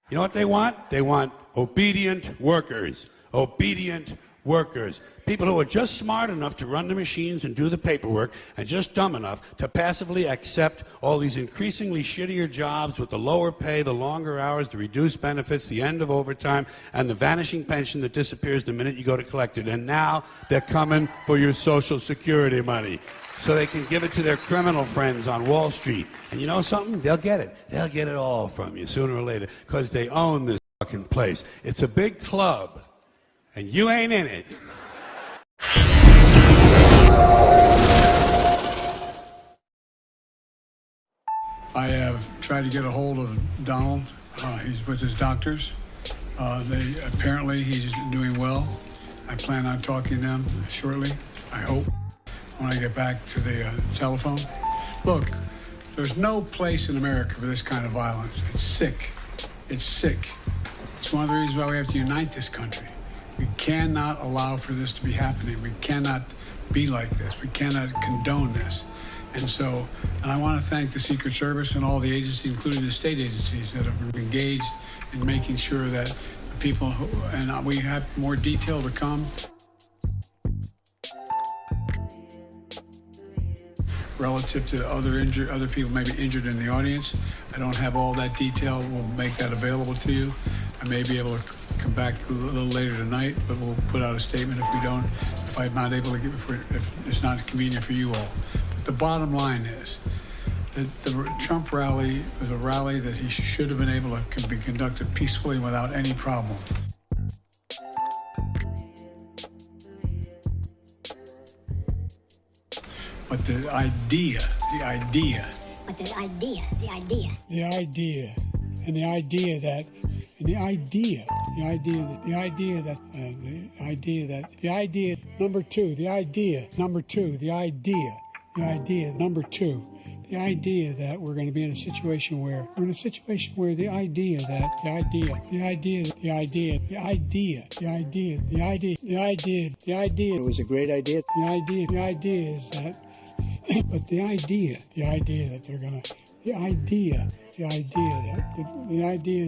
You know what they want? They want obedient workers. Obedient workers. People who are just smart enough to run the machines and do the paperwork and just dumb enough to passively accept all these increasingly shittier jobs with the lower pay, the longer hours, the reduced benefits, the end of overtime, and the vanishing pension that disappears the minute you go to collect it. And now they're coming for your Social Security money so they can give it to their criminal friends on Wall Street. And you know something? They'll get it. They'll get it all from you sooner or later because they own this fucking place. It's a big club, and you ain't in it. I have tried to get a hold of Donald. He's with his doctors. Apparently he's doing well. I plan on talking to them shortly, I hope, when I get back to the telephone. Look, there's no place in America for this kind of violence. It's sick. It's sick. It's one of the reasons why we have to unite this country. We cannot allow for this to be happening. We cannot be like this. We cannot condone this. And I want to thank the Secret Service and all the agencies, including the state agencies, that have been engaged in making sure that people, and we have more detail to come. Relative to other people maybe injured in the audience. I don't have all that detail. We'll make that available to you. I may be able to come back a little later tonight, but we'll put out a statement if I'm not able to if it's not convenient for you all. But the bottom line is that the Trump rally was a rally that he should have been able to be conducted peacefully without any problem. But the idea that we're going to be in a situation where it was a great idea. The idea is that. But the idea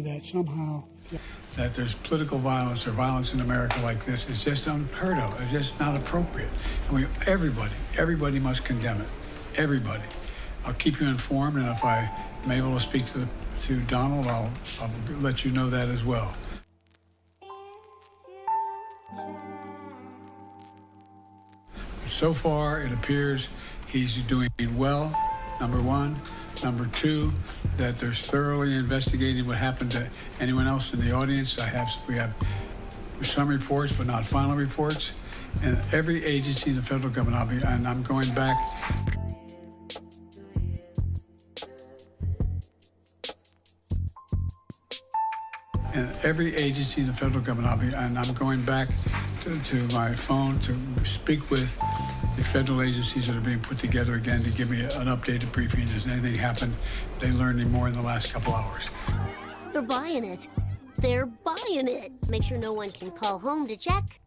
that somehow that there's political violence or violence in America like this is just unheard of. It's just not appropriate. And everybody must condemn it. Everybody. I'll keep you informed, and if I am able to speak to Donald, I'll let you know that as well. So far, it appears he's doing well, number one. Number two, that they're thoroughly investigating what happened to anyone else in the audience. We have some reports, but not final reports. And every agency in the federal government, I'm going back. And every agency in the federal government, I'm going back to my phone to speak with the federal agencies that are being put together again to give me an updated briefing. Has anything happened? They learned any more in the last couple hours. They're buying it. They're buying it. Make sure no one can call home to check.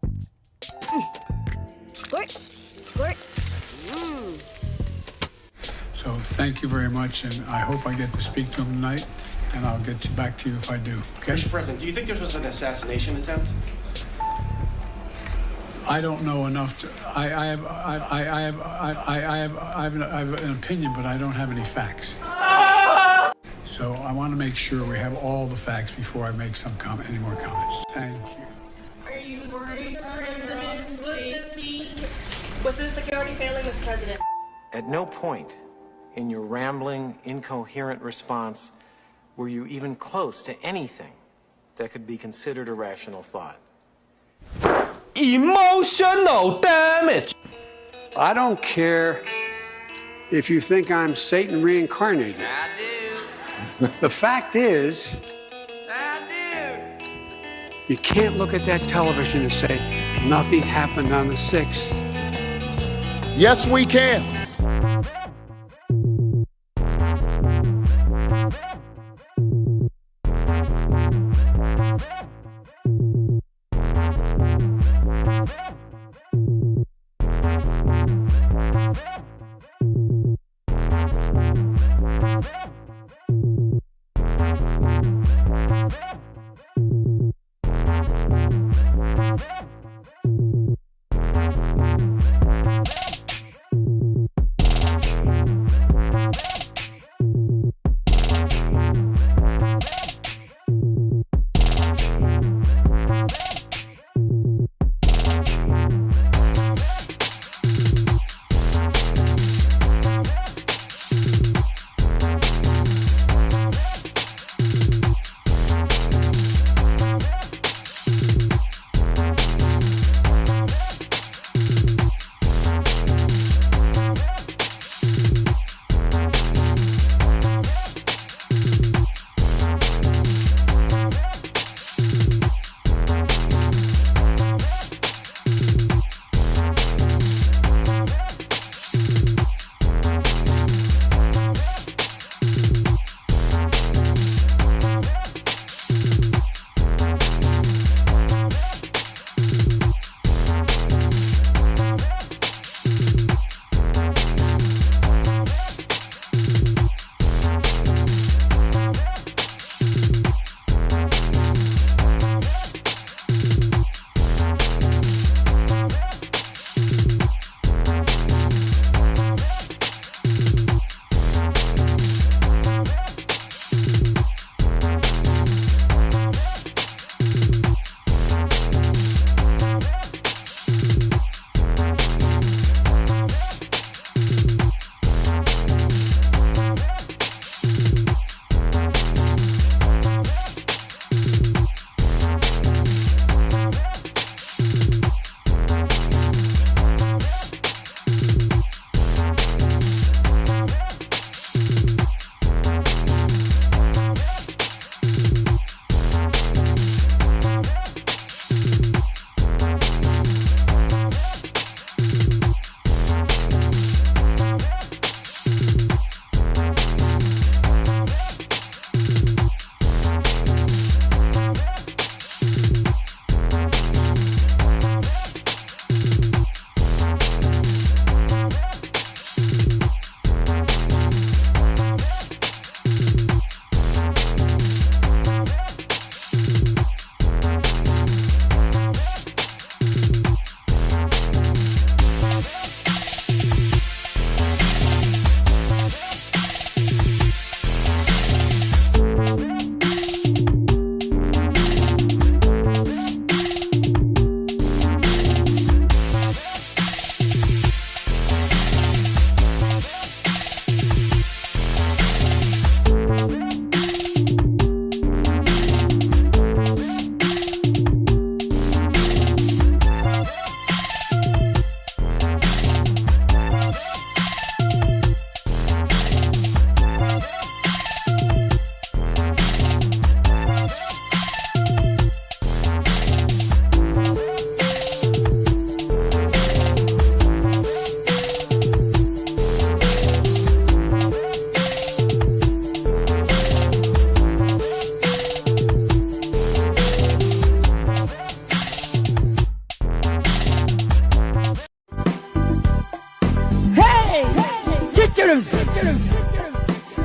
Squirt, squirt. So thank you very much, and I hope I get to speak to him tonight, and I'll get back to you if I do. Okay? Mr. President, do you think this was an assassination attempt? I don't know enough to. I have an opinion, but I don't have any facts. So I want to make sure we have all the facts before I make any more comments. Thank you. Are you worried, President? Was the security failing, Mr. President? At no point in your rambling, incoherent response were you even close to anything that could be considered a rational thought. Emotional damage. I don't care if you think I'm Satan reincarnated. I do. The fact is, I do. you can't look at that television and say, nothing happened on the 6th. Yes, we can.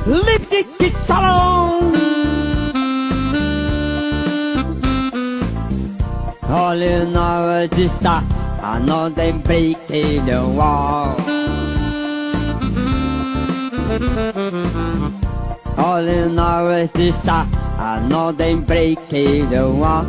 Lipstick salon. All in our sister, I know they break the wall. All in our sister, I know they break the wall.